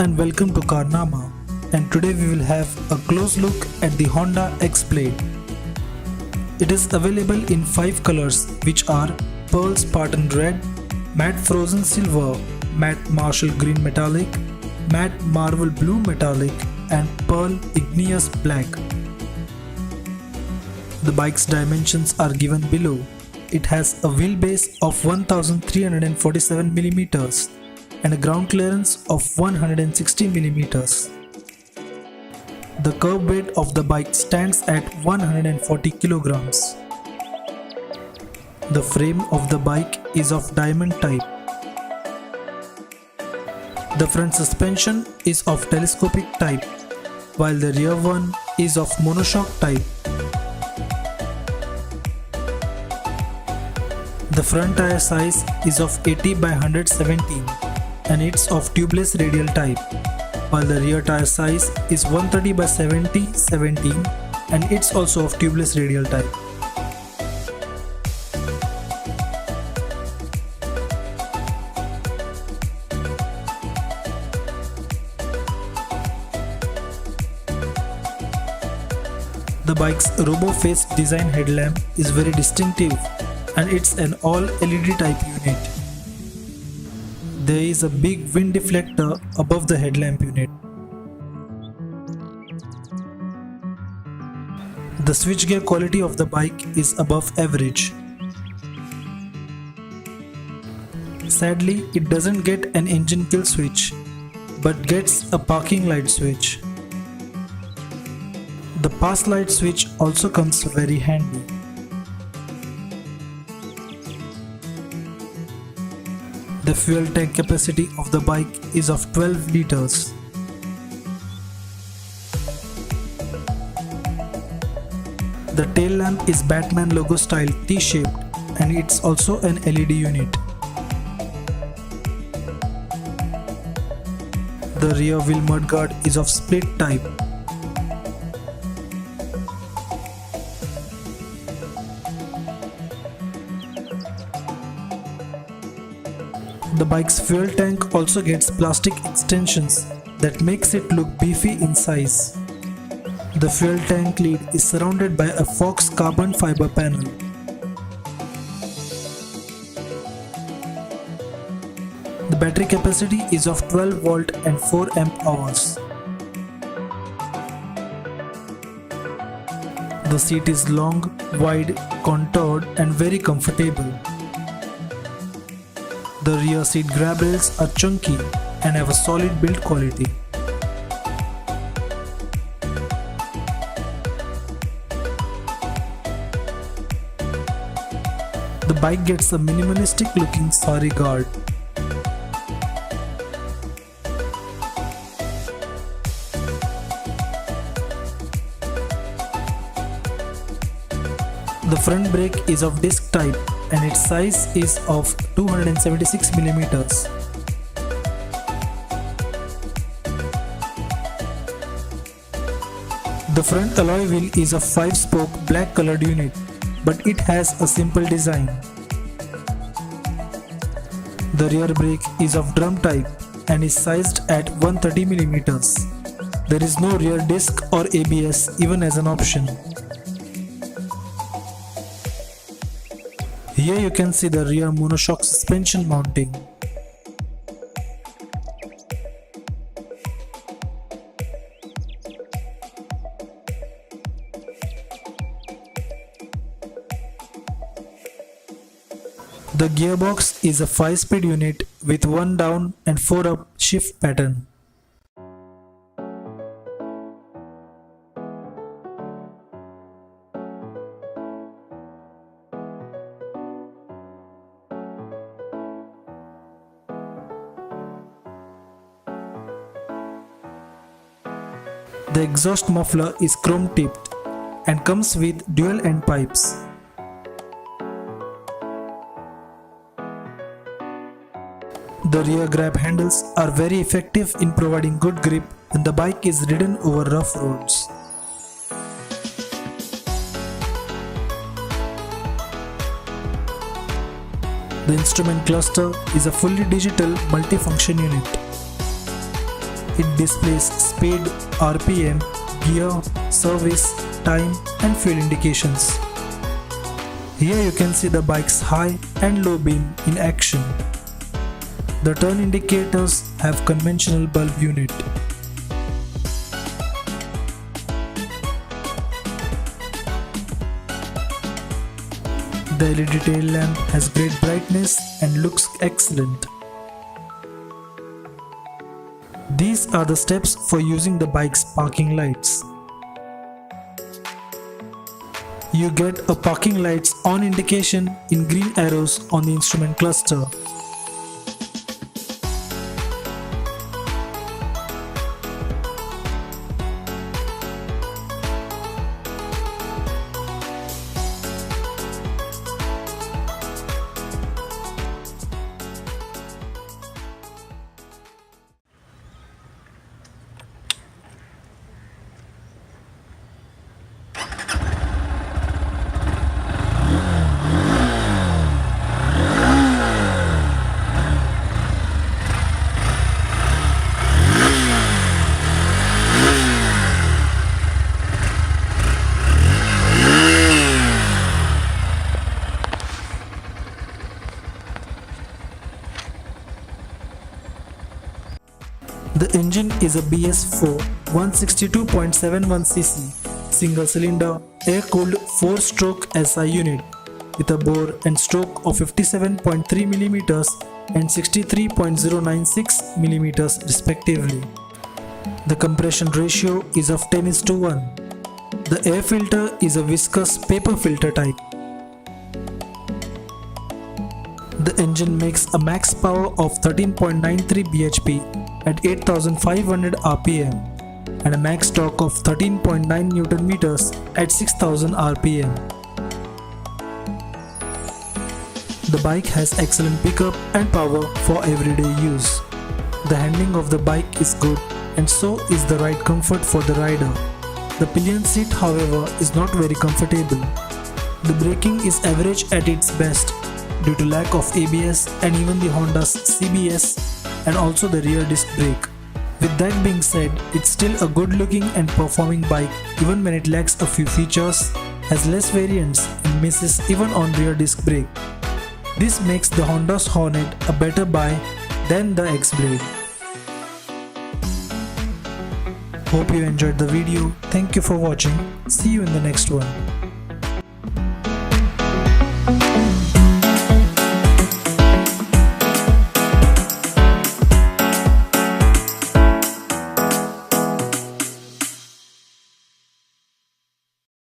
and welcome to Carnama, and today we will have a close look at the Honda XBlade. It is available in 5 colors which are Pearl Spartan Red, Matte Frozen Silver, Matte Marshall Green Metallic, Matte Marvel Blue Metallic and Pearl Igneous Black. The bike's dimensions are given below. It has a wheelbase of 1347 mm and a ground clearance of 160 mm. The curb weight of the bike stands at 140 kg. The frame of the bike is of diamond type. The front suspension is of telescopic type, while the rear one is of monoshock type. The front tire size is of 80 by 117 and it's of tubeless radial type, while the rear tire size is 130 by 17 and it's also of tubeless radial type. The bike's robo-face design headlamp is very distinctive and it's an all LED type unit. There is a big wind deflector above the headlamp unit. The switchgear quality of the bike is above average. Sadly, it doesn't get an engine kill switch, but gets a parking light switch. The pass light switch also comes very handy. The fuel tank capacity of the bike is of 12 liters. The tail lamp is Batman logo style T-shaped and it's also an LED unit. The rear wheel mudguard is of split type. The bike's fuel tank also gets plastic extensions that makes it look beefy in size. The fuel tank lid is surrounded by a Fox carbon fiber panel. The battery capacity is of 12 volt and 4 amp hours. The seat is long, wide, contoured and very comfortable. The rear seat grab rails are chunky and have a solid build quality. The bike gets a minimalistic looking sari guard. The front brake is of disc type and its size is of 276 mm. The front alloy wheel is a 5-spoke black colored unit, but it has a simple design. The rear brake is of drum type and is sized at 130 mm. There is no rear disc or ABS even as an option. Here you can see the rear monoshock suspension mounting. The gearbox is a 5-speed unit with 1 down and 4 up shift pattern. The exhaust muffler is chrome tipped and comes with dual end pipes. The rear grab handles are very effective in providing good grip when the bike is ridden over rough roads. The instrument cluster is a fully digital multifunction unit. It displays speed, RPM, gear, service, time and fuel indications. Here you can see the bike's high and low beam in action. The turn indicators have conventional bulb unit. The LED tail lamp has great brightness and looks excellent. These are the steps for using the bike's parking lights. You get a parking lights on indication in green arrows on the instrument cluster. The engine is a BS4 162.71cc single-cylinder air-cooled 4-stroke SI unit with a bore and stroke of 57.3mm and 63.096mm respectively. The compression ratio is of 10:1. The air filter is a viscous paper filter type. The engine makes a max power of 13.93 bhp at 8500 rpm and a max torque of 13.9 Nm at 6000 rpm. The bike has excellent pickup and power for everyday use. The handling of the bike is good and so is the ride comfort for the rider. The pillion seat, however, is not very comfortable. The braking is average at its best due to lack of ABS and even the Honda's CBS and also the rear disc brake. With that being said, it's still a good looking and performing bike even when it lacks a few features, has less variants and misses even on rear disc brake. This makes the Honda's Hornet a better buy than the XBlade. Hope you enjoyed the video. Thank you for watching. See you in the next one.